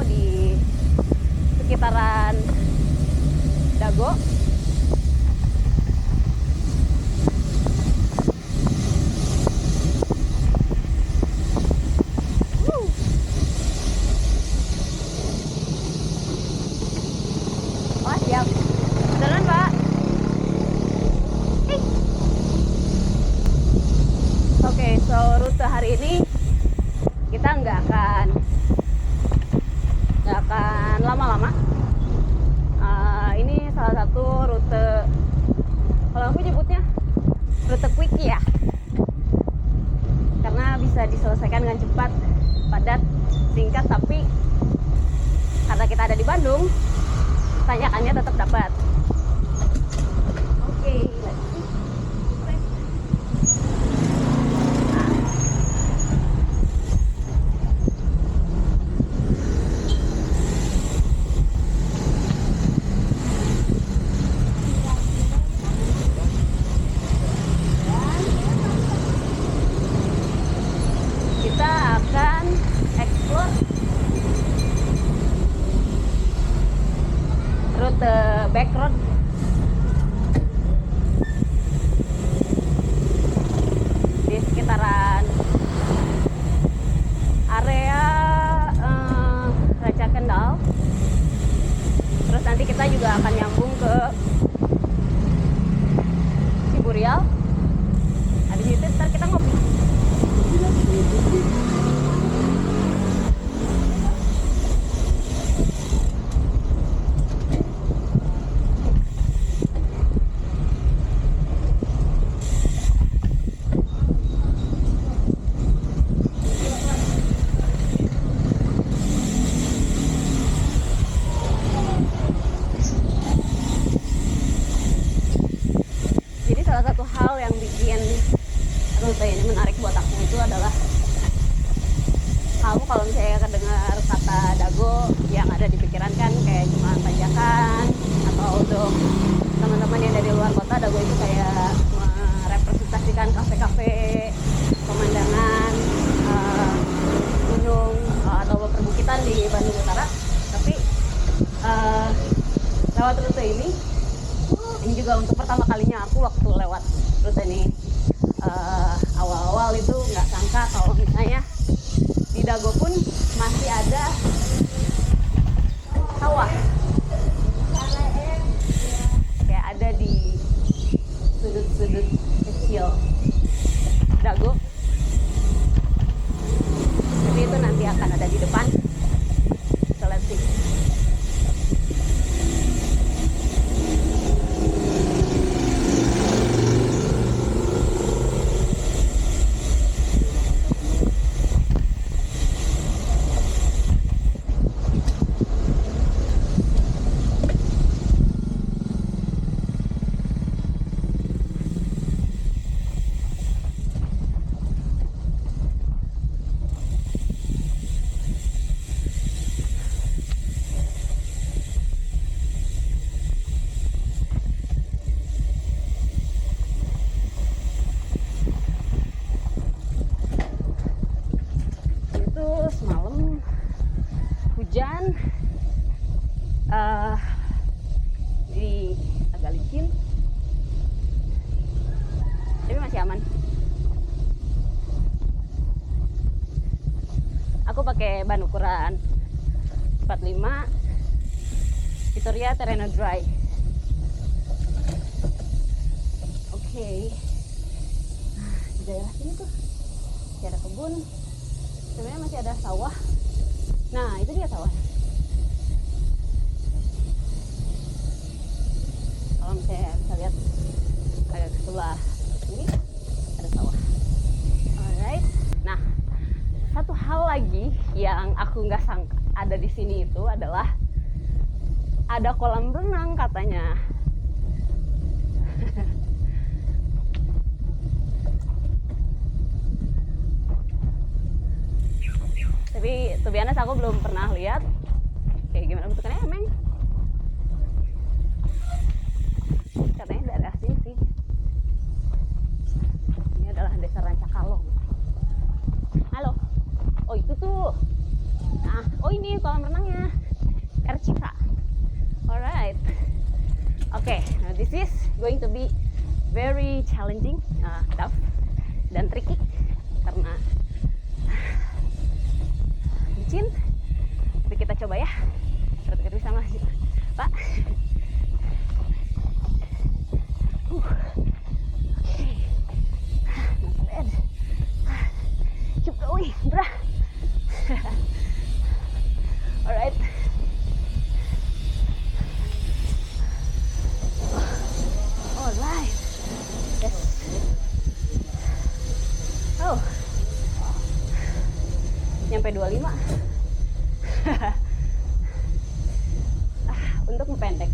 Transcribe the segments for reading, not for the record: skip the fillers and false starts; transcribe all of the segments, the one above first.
di sekitaran Dago. Oh siap, jalan Pak. Oke, so rute hari ini kita nggak akan lama-lama. Ini salah satu rute, kalau aku nyebutnya rute quick ya, karena bisa diselesaikan dengan cepat, padat, singkat, tapi karena kita ada di Bandung, tanyakannya tetap dapat. Oke, let's see. Kita akan explore rute back road di sekitaran area Raja Kendal. Terus nanti kita juga akan nyambung ke Ciburial. Habis itu ntar kita ngopi. Jadi salah satu hal yang bikin rute ini menarik buat aku itu adalah kamu kalau misalnya kedengar kata Dago, yang ada di pikiran kan kayak cuma tanjakan, atau untuk teman-teman yang dari luar kota, Dago itu kayak merepresentasikan kafe-kafe, pemandangan gunung atau perbukitan di Bandung Utara. Tapi lewat rute ini juga untuk pertama kalinya aku waktu lewat rute ini, awal-awal itu nggak sangka kalau misalnya di Dago pun masih ada sawah, kayak ada di sudut-sudut kecil Dago. Tapi itu nanti akan ada di depan. So let's see. Semalam hujan, jadi agak licin, tapi masih aman. Aku pakai ban ukuran 45 Victoria Terreno Dry. Oke. Di daerah sini tuh masih ada kebun. Sebenarnya masih ada sawah. Nah, itu dia sawah. Kalau misalnya bisa lihat agak ke sebelah sini ada sawah. Alright. Nah, satu hal lagi yang aku nggak sangka ada di sini itu adalah ada kolam renang katanya. Tapi to be honest, aku belum pernah lihat kayak gimana bentukannya, emang katanya daerah sini sih. Ini adalah desa Rancakalong. Halo. Oh itu tuh. Nah, oh ini kolam renangnya. this is going to be very challenging, tough dan tricky karena licin. Tapi kita coba ya. Kita bisa maju, Pak. Okay. Not bad. Keep going, brah. Alright. Alright. Yes. Oh. Nyampe 25. Untuk mempendek.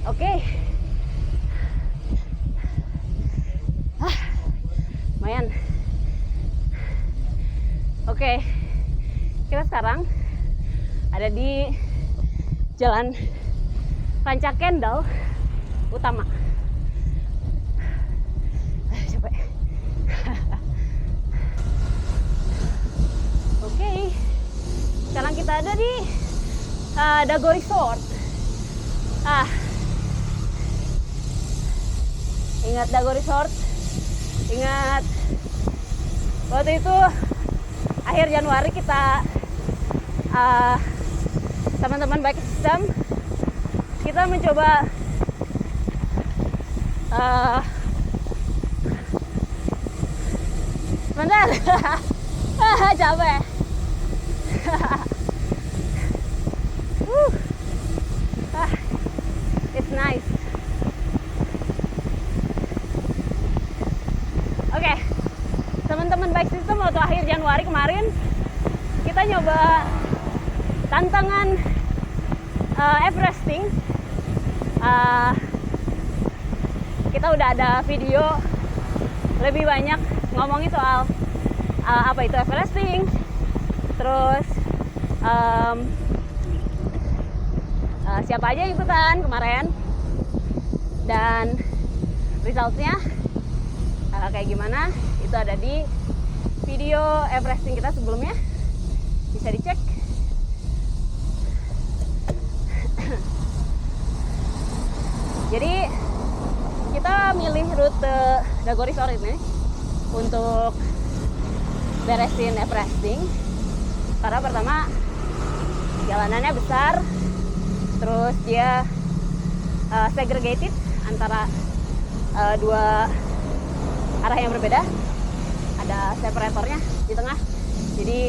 Oke. Lumayan. Oke. Kita sekarang ada di Jalan Ranca Kendal Utama. Capek. Oke. Sekarang kita ada di Dago Resort. Ingat Dago Resort? Ingat waktu itu akhir Januari kita teman-teman bike system kita mencoba sebentar. Capek. It's nice. Oke, teman-teman bike system waktu akhir Januari kemarin kita nyoba tantangan Everesting. Kita udah ada video lebih banyak ngomongin soal apa itu Everesting, terus siapa aja yang ikutan kemarin dan resultnya kayak gimana, itu ada di video Everesting kita sebelumnya, bisa dicek. Jadi kita milih rute Dago Resort ini untuk beresin Everesting karena pertama jalanannya besar, terus dia segregated antara dua arah yang berbeda, ada separatornya di tengah. Jadi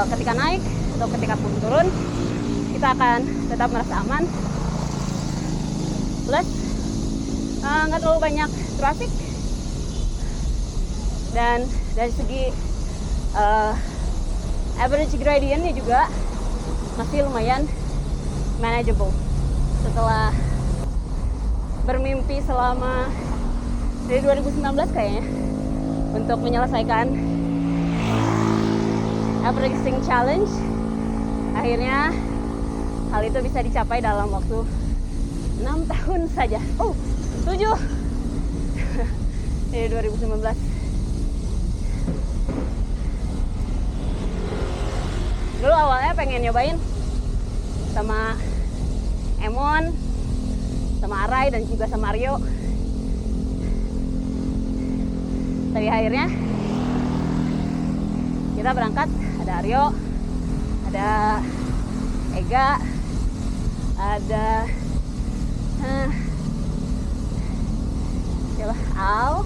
ketika naik atau ketika turun kita akan tetap merasa aman, plus nggak terlalu banyak traffic, dan dari segi average gradientnya juga masih lumayan manageable. Setelah bermimpi selama dari 2019 kayaknya untuk menyelesaikan Everesting Challenge, akhirnya hal itu bisa dicapai dalam waktu 6 tahun saja. 7 dari 2019. Dulu awalnya pengen nyobain sama Emon, sama Arai, dan juga sama Aryo. Tapi akhirnya kita berangkat, ada Aryo, ada Ega, ada Al,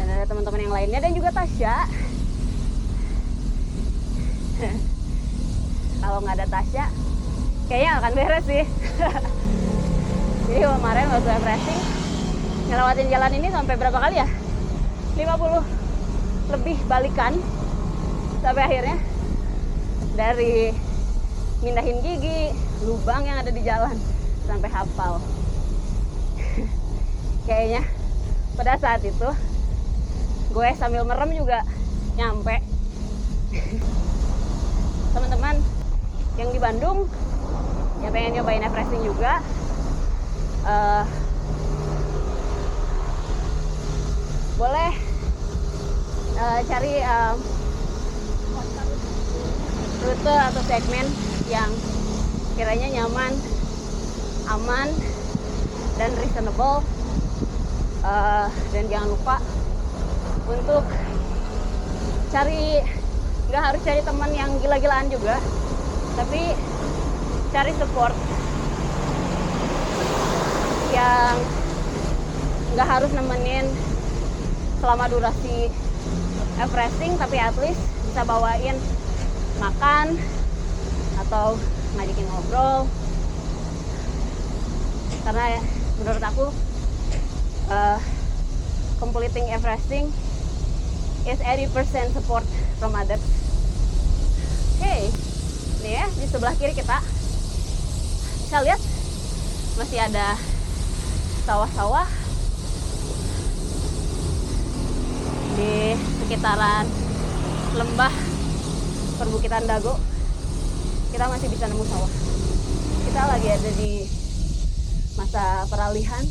dan ada teman-teman yang lainnya, dan juga Tasya. Kalau nggak ada Tasya, kayaknya nggak akan beres sih. Jadi kemarin waktu refreshing, ngelewatin jalan ini sampai berapa kali ya? 50 lebih balikan. Sampai akhirnya dari mindahin gigi, lubang yang ada di jalan, sampai hafal. Kayaknya pada saat itu gue sambil merem juga nyampe. Teman-teman yang di Bandung yang pengen nyobain refreshing juga, boleh cari rute atau segmen yang kiranya nyaman, aman, dan reasonable. Dan jangan lupa untuk cari, nggak harus cari teman yang gila-gilaan juga, tapi cari support yang nggak harus nemenin selama durasi refreshing, tapi at least bisa bawain makan atau ngajakin ngobrol. Karena menurut aku completing refreshing is 80% support from others. Oke, nih ya di sebelah kiri kita bisa lihat masih ada sawah-sawah di sekitaran lembah perbukitan Dago. Kita masih bisa nemu sawah. Kita lagi ada di masa peralihan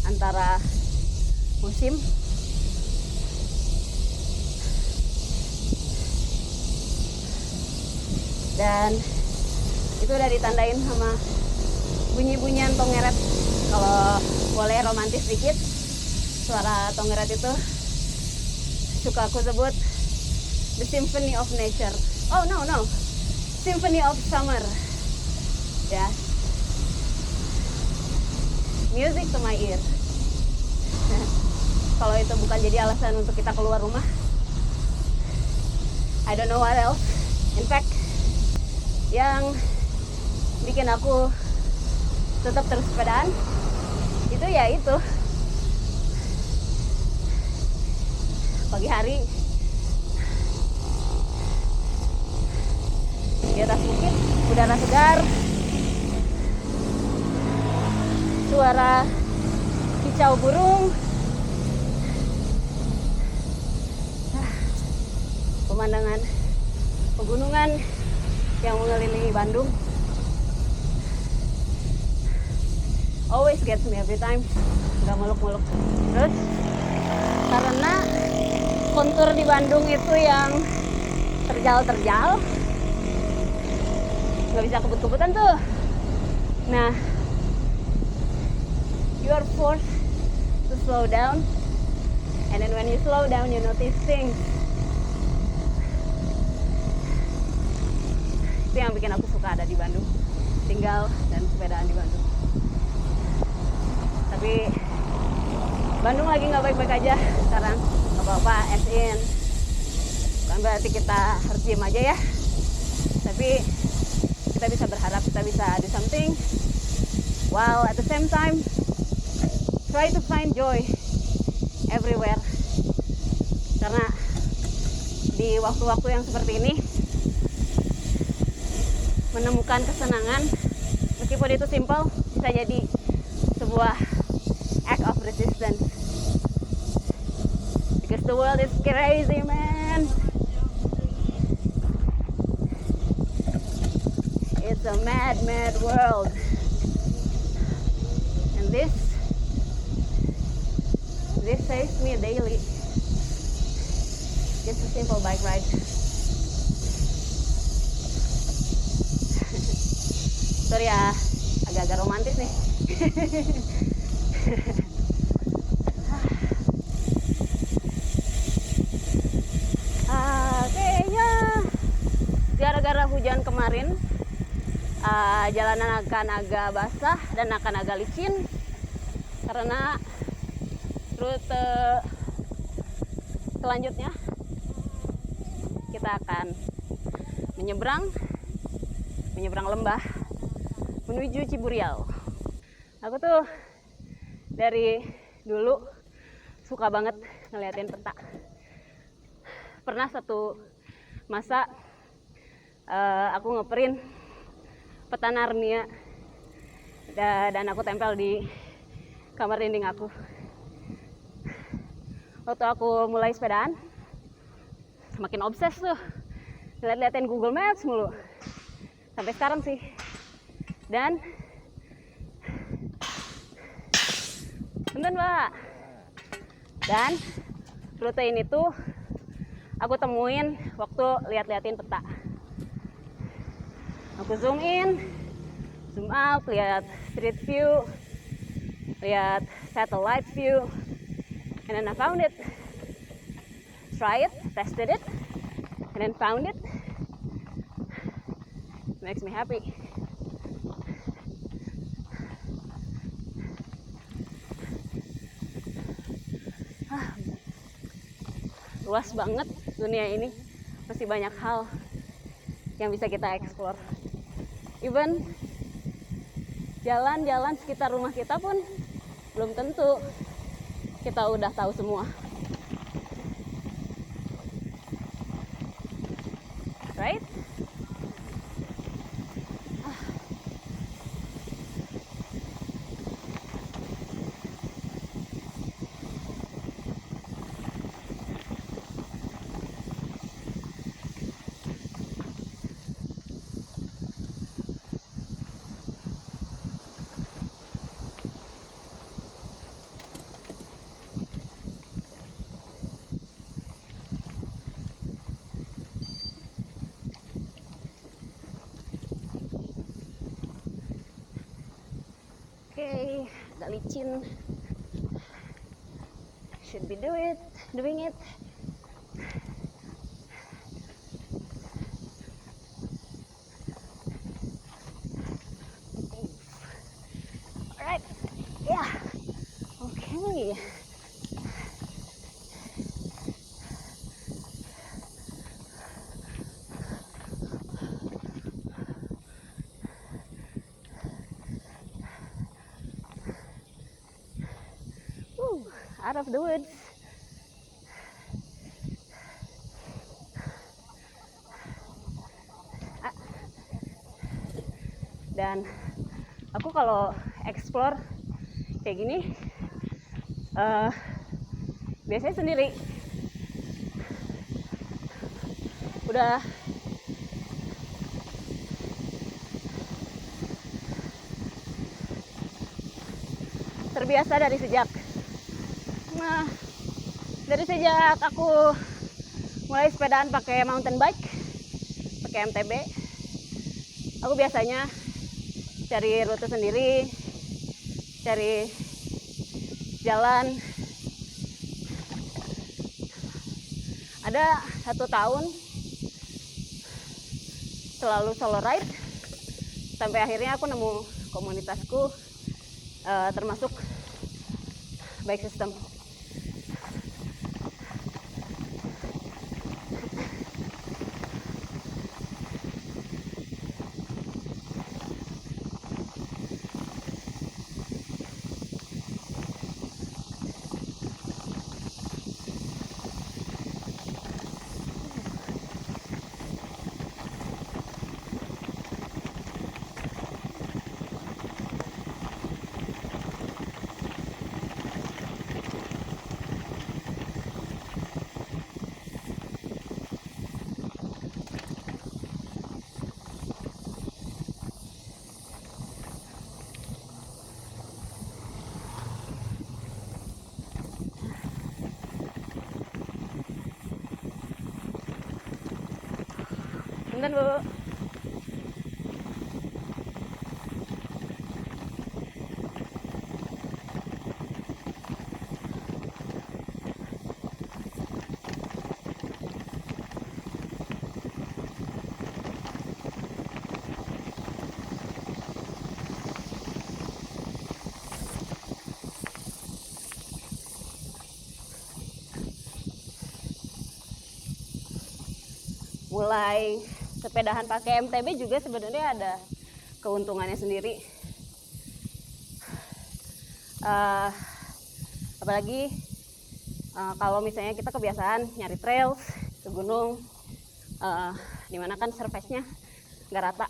antara musim. Dan itu udah ditandain sama bunyi-bunyian tongeret. Kalau boleh romantis dikit, suara tongeret itu suka aku sebut the symphony of nature. Oh no, symphony of summer. Ya, music to my ear. Kalau itu bukan jadi alasan untuk kita keluar rumah, I don't know what else. In fact, yang bikin aku tetap terus sepedaan itu ya itu pagi hari di atas bukit, udara segar, suara kicau burung, pemandangan pegunungan yang mengelilingi Bandung. Always gets me every time. Gak muluk-muluk. Terus karena kontur di Bandung itu yang terjal-terjal, gak bisa kebut-kebutan tuh. Nah, you are forced to slow down, and then when you slow down you notice things. Itu yang bikin aku suka ada di Bandung, tinggal dan sepedaan di Bandung. Tapi Bandung lagi nggak baik-baik aja sekarang, apa-apa as in. Bukan berarti kita harus diem aja ya, tapi kita bisa berharap kita bisa do something, while at the same time try to find joy everywhere. Karena di waktu-waktu yang seperti ini, menemukan kesenangan meskipun itu simple bisa jadi sebuah act of resistance, because the world is crazy, man. It's a mad world, and this saves me daily. Just a simple bike ride. Sorry ya, agak-agak romantis nih. Kayaknya gara-gara hujan kemarin, jalanan akan agak basah dan akan agak licin karena rute selanjutnya kita akan menyeberang lembah menuju Ciburial. Aku tuh dari dulu suka banget ngeliatin peta. Pernah satu masa aku ngeprint peta Narnia dan aku tempel di kamar dinding aku. Waktu aku mulai sepedaan, semakin obses tuh liatin Google Maps mulu sampai sekarang sih. Dan bentar Mbak, dan rute ini tuh aku temuin waktu liatin peta. Aku zoom in, zoom out, lihat street view, lihat satellite view, and then I found it. Try it, tested it, and then found it. Makes me happy. Luas banget dunia ini, masih banyak hal yang bisa kita explore. Even jalan-jalan sekitar rumah kita pun belum tentu kita udah tahu semua. Right? Okay, agak licin. Should be doing it. Alright, yeah, okay. Out of the woods. Dan aku kalau explore kayak gini biasanya sendiri. Udah terbiasa dari sejak aku mulai sepedaan pakai mountain bike, pakai MTB. Aku biasanya cari rute sendiri, cari jalan. Ada 1 tahun selalu solo ride, sampai akhirnya aku nemu komunitasku, termasuk bike system. Bentar, Bu. Mulai sepedahan pakai MTB juga sebenarnya ada keuntungannya sendiri. Apalagi kalau misalnya kita kebiasaan nyari trails ke gunung, dimana kan surface-nya nggak rata,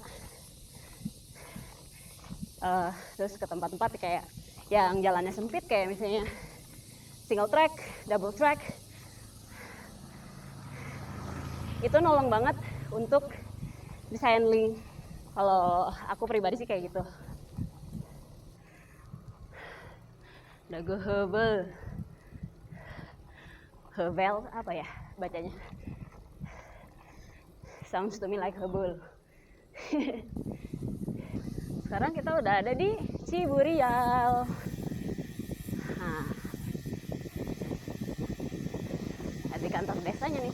terus ke tempat-tempat kayak yang jalannya sempit kayak misalnya single track, double track, itu nolong banget untuk desain link. Kalau aku pribadi sih kayak gitu. Dago Hebel apa ya bacanya? Sounds to me like hebel. Sekarang kita udah ada di Ciburial. Nah, ada di kantor desanya nih.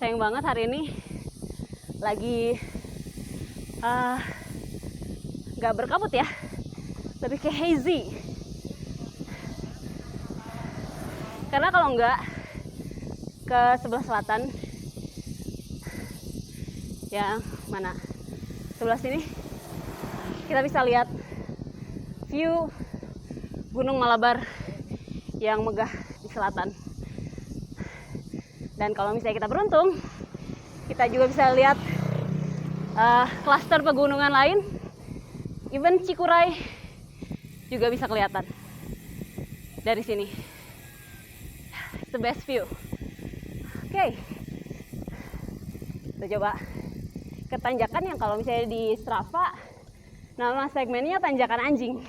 Sayang banget hari ini lagi nggak berkabut ya, lebih kayak hazy. Karena kalau nggak ke sebelah selatan, yang mana? Sebelah sini kita bisa lihat view Gunung Malabar yang megah di selatan. Dan kalau misalnya kita beruntung, kita juga bisa lihat klaster pegunungan lain, even Cikuray juga bisa kelihatan dari sini. It's the best view. Oke, kita coba ke tanjakan yang kalau misalnya di Strava nama segmennya tanjakan anjing.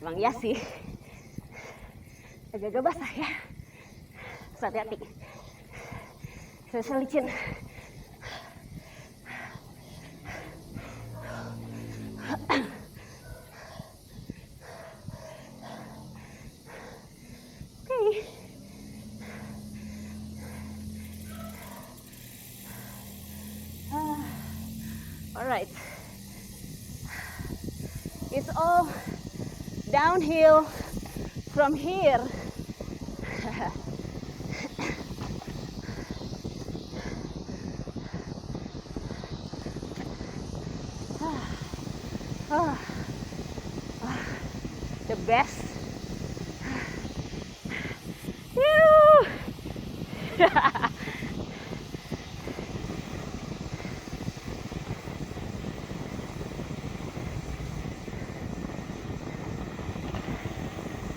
Emang iya sih, agak-agak basah ya, hati-hati, saya licin. Alright, it's all downhill from here. The best.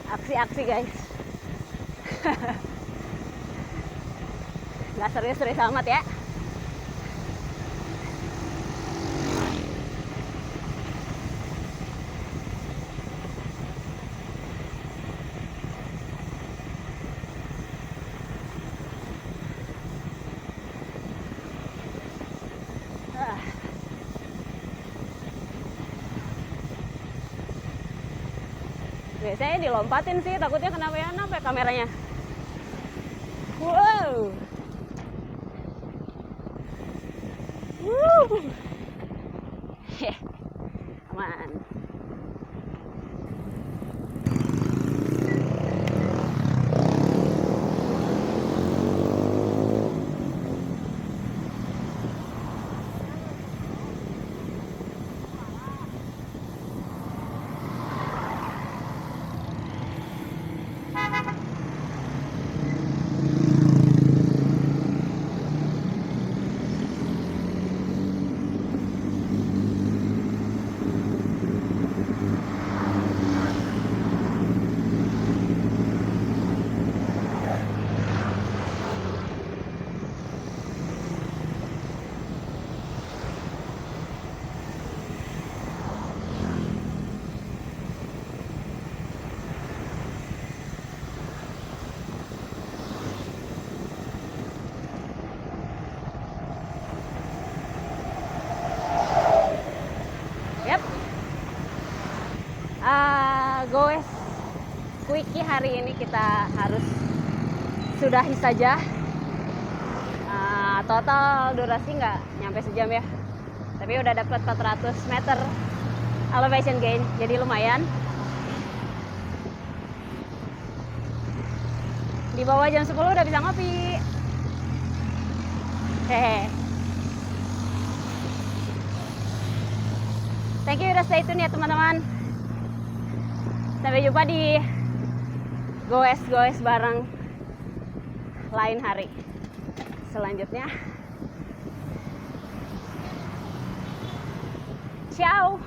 Aksi-aksi guys. Nggak serius-serius amat ya. Biasanya dilompatin sih, takutnya kenapa-napa ya kameranya. Wow. teman-teman. Goes quickie hari ini kita harus sudahi saja. Total durasi nggak nyampe sejam ya, tapi udah dapat 400 meter elevation gain, jadi lumayan. Di bawah jam 10 udah bisa ngopi. Hehe. Thank you udah stay tune ya teman-teman. Sampai jumpa di goes bareng lain hari selanjutnya. Ciao.